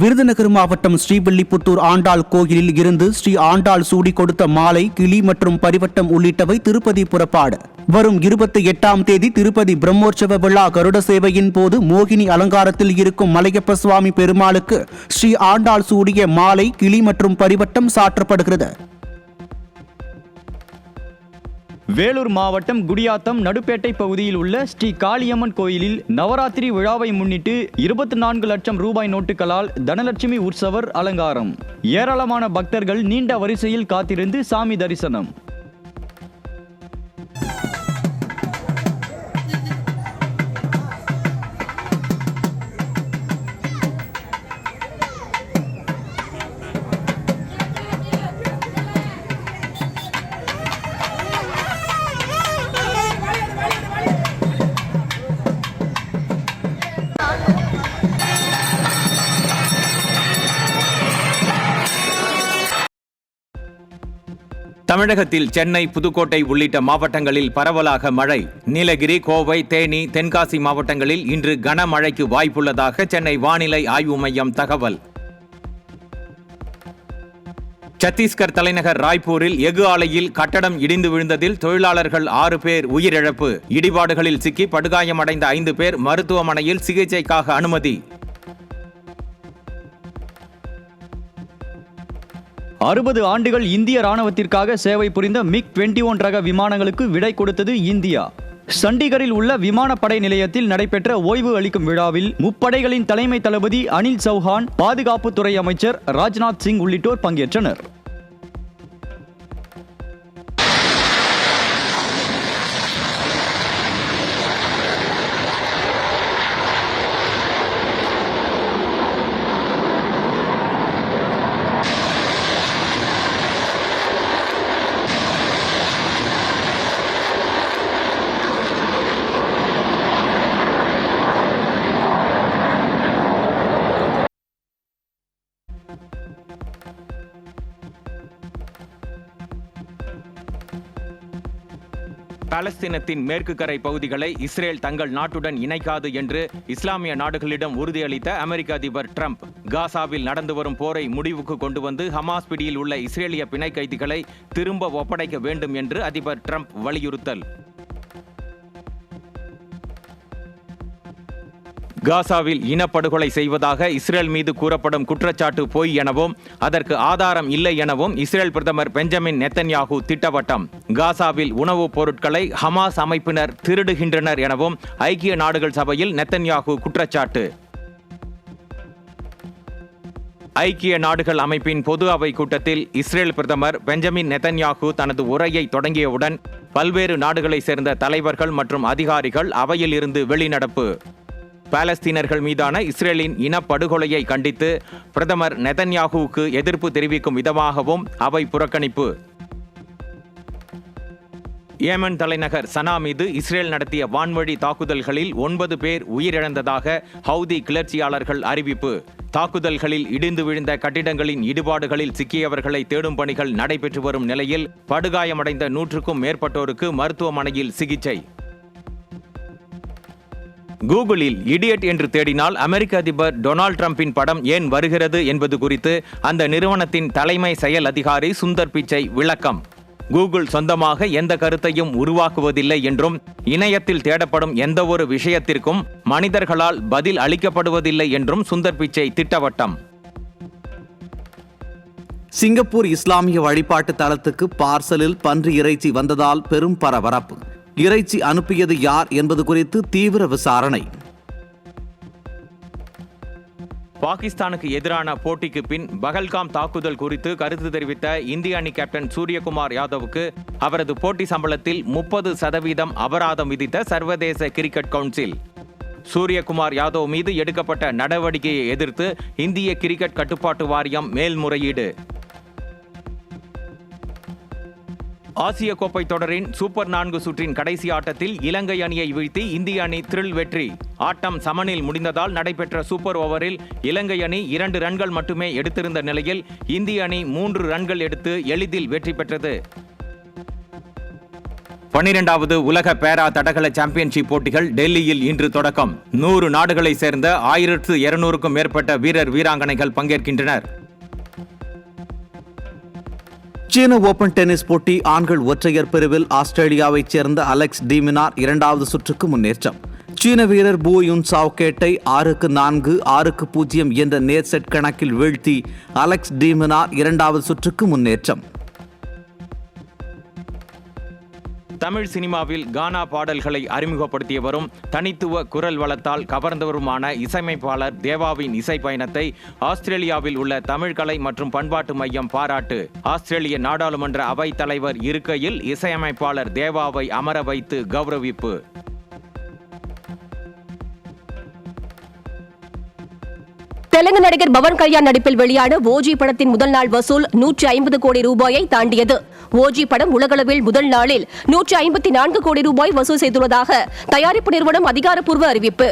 [SPEAKER 7] விருதுநகர் மாவட்டம் ஸ்ரீவில்லிபுத்தூர் ஆண்டாள் கோயிலில் இருந்து ஸ்ரீ ஆண்டாள் சூடி கொடுத்த மாலை, கிளி மற்றும் பரிவட்டம் உள்ளிட்டவை திருப்பதி புறப்பாடு. வரும் 28ஆம் தேதி திருப்பதி பிரம்மோற்சவ விழா கருட சேவையின் போது மோகினி அலங்காரத்தில் இருக்கும் மலையப்ப சுவாமி பெருமாளுக்கு ஸ்ரீ ஆண்டாள் சூடிய மாலை, கிளி மற்றும் பரிவட்டம் சாற்றப்படுகிறது.
[SPEAKER 8] வேலூர் மாவட்டம் குடியாத்தம் நடுப்பேட்டை பகுதியில் உள்ள ஸ்ரீ காளியம்மன் கோயிலில் நவராத்திரி விழாவை முன்னிட்டு 24 லட்சம் ரூபாய் நோட்டுகளால் தனலட்சுமி உற்சவர் அலங்காரம். ஏராளமான பக்தர்கள் நீண்ட வரிசையில் காத்திருந்து சாமி தரிசனம்.
[SPEAKER 2] தமிழகத்தில் சென்னை, புதுக்கோட்டை உள்ளிட்ட மாவட்டங்களில் பரவலாக மழை. நீலகிரி, கோவை, தேனி, தென்காசி மாவட்டங்களில் இன்று கனமழைக்கு வாய்ப்புள்ளதாக சென்னை வானிலை ஆய்வு மையம் தகவல். சத்தீஸ்கர் தலைநகர் ராய்ப்பூரில் எஃகு ஆலையில் கட்டடம் இடிந்து விழுந்ததில் தொழிலாளர்கள் 6 பேர் உயிரிழப்பு. இடிபாடுகளில் சிக்கி படுகாயமடைந்த 5 பேர் மருத்துவமனையில் சிகிச்சைக்காக அனுமதி.
[SPEAKER 8] 60 ஆண்டுகள் இந்திய ராணுவத்திற்காக சேவை புரிந்த MiG-21 ரக விமானங்களுக்கு விடை கொடுத்தது இந்தியா. சண்டிகரில் உள்ள விமானப்படை நிலையத்தில் நடைபெற்ற ஓய்வு அளிக்கும் விழாவில் முப்படைகளின் தலைமை தளபதி அனில் சௌஹான், பாதுகாப்புத்துறை அமைச்சர் ராஜ்நாத் சிங் உள்ளிட்டோர் பங்கேற்றனர்.
[SPEAKER 2] பாலஸ்தீனத்தின் மேற்கு கரை பகுதிகளை இஸ்ரேல் தங்கள் நாட்டுடன் இணைக்காது என்று இஸ்லாமிய நாடுகளிடம் உறுதியளித்த அமெரிக்க அதிபர் ட்ரம்ப் காசாவில் நடந்து வரும் போரை முடிவுக்கு கொண்டு வந்து ஹமாஸ் பிடியில் உள்ள இஸ்ரேலிய பிணை கைதிகளை திரும்ப ஒப்படைக்க வேண்டும் என்று அதிபர் ட்ரம்ப் வலியுறுத்தல். காசாவில் இனப்படுகொலை செய்வதாக இஸ்ரேல் மீது கூறப்படும் குற்றச்சாட்டு பொய் எனவும் அதற்கு ஆதாரம் இல்லை எனவும் இஸ்ரேல் பிரதமர் பெஞ்சமின் நெத்தன்யாகு திட்டவட்டம். காசாவில் உணவுப் பொருட்களை ஹமாஸ் அமைப்பினர் திருடுகின்றனர் எனவும் ஐக்கிய நாடுகள் சபையில் நெத்தன்யாகு குற்றச்சாட்டு. ஐக்கிய நாடுகள் அமைப்பின் பொது அவை கூட்டத்தில் இஸ்ரேல் பிரதமர் பெஞ்சமின் நெத்தன்யாகு தனது உரையை தொடங்கியவுடன் பல்வேறு நாடுகளைச் சேர்ந்த தலைவர்கள் மற்றும் அதிகாரிகள் அவையில் இருந்து வெளிநடப்பு. பாலஸ்தீனர்கள் மீதான இஸ்ரேலின் இனப்படுகொலையை கண்டித்து பிரதமர் நெதன்யாகுவுக்கு எதிர்ப்பு தெரிவிக்கும் விதமாகவும் அவை புறக்கணிப்பு. ஏமன் தலைநகர் சனா மீது இஸ்ரேல் நடத்திய வான்வழி தாக்குதல்களில் 9 பேர் உயிரிழந்ததாக ஹவுதி கிளர்ச்சியாளர்கள் அறிவிப்பு. தாக்குதல்களில் இடிந்து விழுந்த கட்டிடங்களின் இடிபாடுகளில் சிக்கியவர்களை தேடும் பணிகள் நடைபெற்று வரும் நிலையில் படுகாயமடைந்த 100க்கும் மேற்பட்டோருக்கு மருத்துவமனையில் சிகிச்சை. கூகுளில் இடியட் என்று தேடினால் அமெரிக்க அதிபர் டொனால்ட் ட்ரம்பின் படம் ஏன் வருகிறது என்பது குறித்து அந்த நிறுவனத்தின் தலைமை செயல் அதிகாரி சுந்தர் பிச்சை விளக்கம். கூகுள் சொந்தமாக எந்த கருத்தையும் உருவாக்குவதில்லை என்றும் இணையத்தில் தேடப்படும் எந்த ஒரு விஷயத்திற்கும் மனிதர்களால் பதில் அளிக்கப்படுவதில்லை என்றும் சுந்தர் பிச்சை திட்டவட்டம்.
[SPEAKER 9] சிங்கப்பூர் இஸ்லாமிய வழிபாட்டு தலத்துக்கு பார்சலில் பன்றி இறைச்சி வந்ததால் பெரும் பரபரப்பு. இறைச்சி அனுப்பியது யார் என்பது குறித்து தீவிர விசாரணை.
[SPEAKER 2] பாகிஸ்தானுக்கு எதிரான போட்டிக்கு பின் பகல்காம் தாக்குதல் குறித்து கருத்து தெரிவித்த இந்திய அணி கேப்டன் சூரியகுமார் யாதவுக்கு அவரது போட்டி சம்பளத்தில் 30% அபராதம் விதித்த சர்வதேச கிரிக்கெட் கவுன்சில். சூரியகுமார் யாதவ் மீது எடுக்கப்பட்ட நடவடிக்கையை எதிர்த்து இந்திய கிரிக்கெட் கட்டுப்பாட்டு வாரியம் மேல்முறையீடு. ஆசிய கோப்பை தொடரின் சூப்பர் 4 சுற்றின் கடைசி ஆட்டத்தில் இலங்கை அணியை வீழ்த்தி இந்திய அணி த்ரில் வெற்றி. ஆட்டம் சமனில் முடிந்ததால் நடைபெற்ற சூப்பர் ஓவரில் இலங்கை அணி 2 ரன்கள் மட்டுமே எடுத்திருந்த நிலையில் இந்திய அணி 3 ரன்கள் எடுத்து எளிதில் வெற்றி பெற்றது. 12வது உலக பேரா தடகள சாம்பியன்ஷிப் போட்டிகள் டெல்லியில் இன்று தொடக்கம். 100 நாடுகளைச் சேர்ந்த 1200க்கும் மேற்பட்ட வீரர் வீராங்கனைகள் பங்கேற்கின்றனர்.
[SPEAKER 9] சீன ஓபன் டென்னிஸ் போட்டி ஆண்கள் ஒற்றையர் பிரிவில் ஆஸ்திரேலியாவைச் சேர்ந்த அலெக்ஸ் டி மினார் 2வது சுற்றுக்கு முன்னேற்றம். சீன வீரர் பூ யுன் சாவ் கேட்டை 6-4, 6-0 என்ற நேர் செட் கணக்கில் வீழ்த்தி அலெக்ஸ் டி மினார் 2வது சுற்றுக்கு முன்னேற்றம்.
[SPEAKER 2] தமிழ் சினிமாவில் கானா பாடல்களை அறிமுகப்படுத்திய வரும் தனித்துவ குரல் வளத்தால் கவர்ந்தவருமான இசையமைப்பாளர் தேவாவின் இசை பயணத்தை ஆஸ்திரேலியாவில் உள்ள தமிழ் கலை மற்றும் பண்பாட்டு மையம் பாராட்டு. ஆஸ்திரேலிய நாடாளுமன்ற அவைத் தலைவர் இருக்கையில் இசையமைப்பாளர் தேவாவை அமர வைத்து கௌரவிப்பு.
[SPEAKER 12] தெலுங்கு நடிகர் பவன் கல்யாண் நடிப்பில் வெளியான ஓஜி படத்தின் முதல் நாள் வசூல் 150 கோடி ரூபாயை தாண்டியது. ஓஜி படம் உலகளவில் முதல் நாளில் 154 கோடி ரூபாய் வசூல் செய்துள்ளதாக தயாரிப்பு நிறுவனம் அதிகாரப்பூர்வ அறிவிப்பு.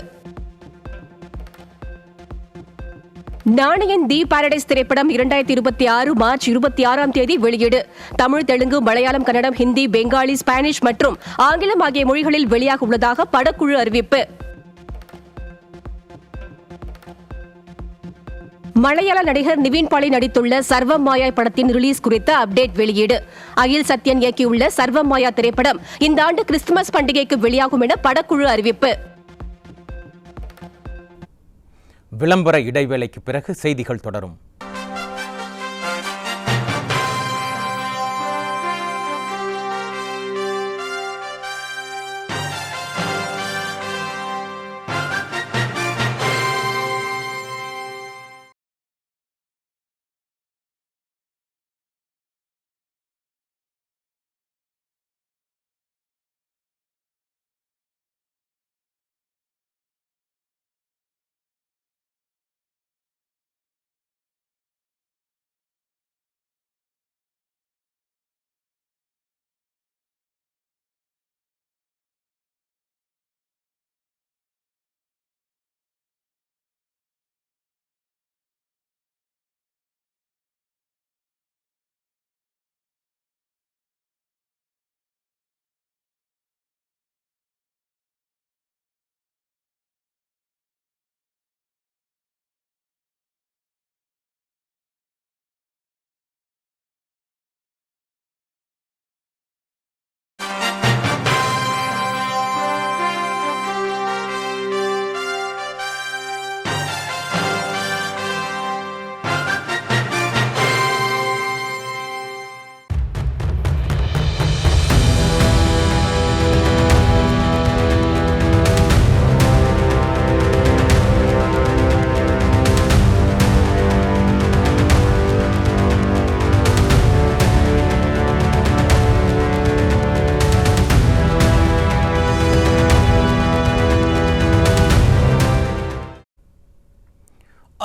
[SPEAKER 12] நாணயன் தி பாரடைஸ் திரைப்படம் 2026 மார்ச் 26ஆம் தேதி வெளியீடு. தமிழ், தெலுங்கு, மலையாளம், கன்னடம், ஹிந்தி, பெங்காலி, ஸ்பானிஷ் மற்றும் ஆங்கிலம் ஆகிய மொழிகளில் வெளியாக உள்ளதாக படக்குழு அறிவிப்பு. மலையாள நடிகர் நிவின் பாலி நடித்துள்ள சர்வம் மாயா படத்தின் ரிலீஸ் குறித்த அப்டேட் வெளியீடு. அகில் சத்யன் இயக்கியுள்ள சர்வம் மாயா திரைப்படம் இந்த ஆண்டு கிறிஸ்துமஸ் பண்டிகைக்கு வெளியாகும் என படக்குழு அறிவிப்பு.
[SPEAKER 2] விளம்பர இடைவேளைக்கு பிறகு செய்திகள் தொடரும்.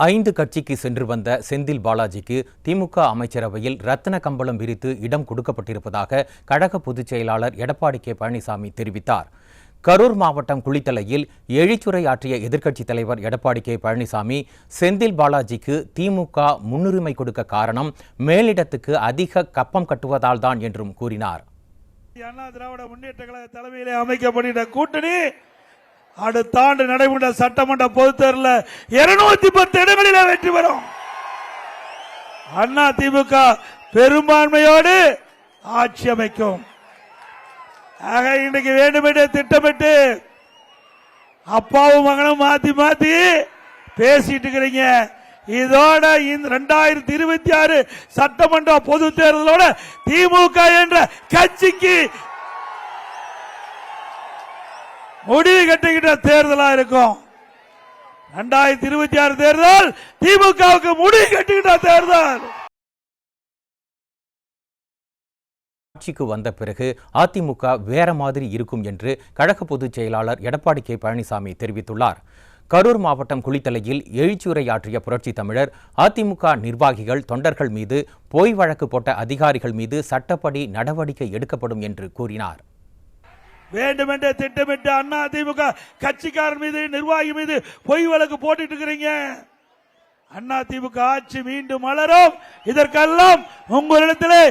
[SPEAKER 2] 5 கட்சிக்கு சென்று வந்த செந்தில் பாலாஜிக்கு திமுக அமைச்சரவையில் ரத்தின கம்பளம் விரித்து இடம் கொடுக்கப்பட்டிருப்பதாக கழக பொதுச் செயலாளர் எடப்பாடி கே பழனிசாமி தெரிவித்தார். கரூர் மாவட்டம் குளித்தலையில் எழுச்சுரை ஆற்றிய எதிர்க்கட்சித் தலைவர் எடப்பாடி கே பழனிசாமி செந்தில் பாலாஜிக்கு திமுக முன்னுரிமை கொடுக்க காரணம் மேலிடத்துக்கு அதிக கப்பம் கட்டுவதால் தான் என்றும் கூறினார்.
[SPEAKER 3] அண்ணா திராவிட முன்னேற்ற கழக தலைமையிலே அமைக்கப்பட்ட கூட்டணி அடுத்த ஆண்டு நடைபெற்ற சட்டமன்ற பொதுத் தேர்தலில் 210 இடங்களில் வெற்றி பெறும். அண்ணா திமுக பெரும்பான்மையோடு ஆட்சி அமைக்கும். ஆக இன்றைக்கு வேண்டுமென்றே திட்டமிட்டு அப்பாவும் மகனும் மாத்தி மாத்தி பேசிட்டு இருக்கிறீங்க. இதோட 2026 சட்டமன்ற பொது தேர்தலோட திமுக என்ற கட்சிக்கு முடிவு கட்டுகின்ற தேர்தலா இருக்கும். 2026 தேர்தல் திமுகவுக்கு முடிவு கட்டுகின்ற தேர்தல்.
[SPEAKER 2] ஆட்சிக்கு வந்த பிறகு அதிமுக வேற மாதிரி இருக்கும் என்று கழக பொதுச் செயலாளர் எடப்பாடி கே பழனிசாமி தெரிவித்துள்ளார். கரூர் மாவட்டம் குளித்தலையில் எழுச்சியுரை ஆற்றிய புரட்சித் தமிழர் அதிமுக நிர்வாகிகள் தொண்டர்கள் மீது பொய் வழக்கு போட்ட அதிகாரிகள் மீது சட்டப்படி நடவடிக்கை எடுக்கப்படும் என்று கூறினார்.
[SPEAKER 3] வேண்டுமென்றே திட்டமிட்டு அண்ணா திமுக கட்சிக்காரர் மீது நிர்வாகி மீது பொய் வழக்கு போட்டுட்டு இருக்கிறீங்க. அண்ணா திமுக ஆட்சி மீண்டும் மலரும். இதற்கெல்லாம் உங்களிடத்திலே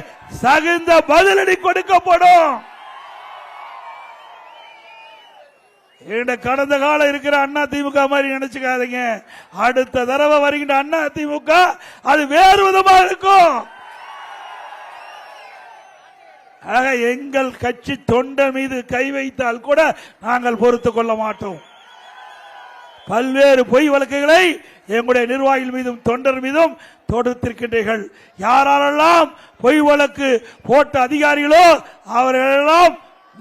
[SPEAKER 3] தகுந்த பதிலடி கொடுக்கப்படும். கடந்த காலம் இருக்கிற அண்ணா திமுக மாதிரி நினைச்சுக்காதீங்க. அடுத்த தடவை வருகின்ற அண்ணா திமுக அது வேறு விதமா இருக்கும். ஆக எங்கள் கட்சி தொண்டர் மீது கை வைத்தால் கூட நாங்கள் பொறுத்துக் கொள்ள மாட்டோம். பல்வேறு பொய் வழக்குகளை எங்களுடைய நிர்வாகிகள் மீதும் தொண்டர் மீதும் தொடுத்திருக்கின்றீர்கள். யாரெல்லாம் பொய் வழக்கு போட்ட அதிகாரிகளோ அவர்களெல்லாம்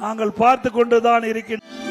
[SPEAKER 3] நாங்கள் பார்த்து கொண்டுதான் இருக்கின்றோம்.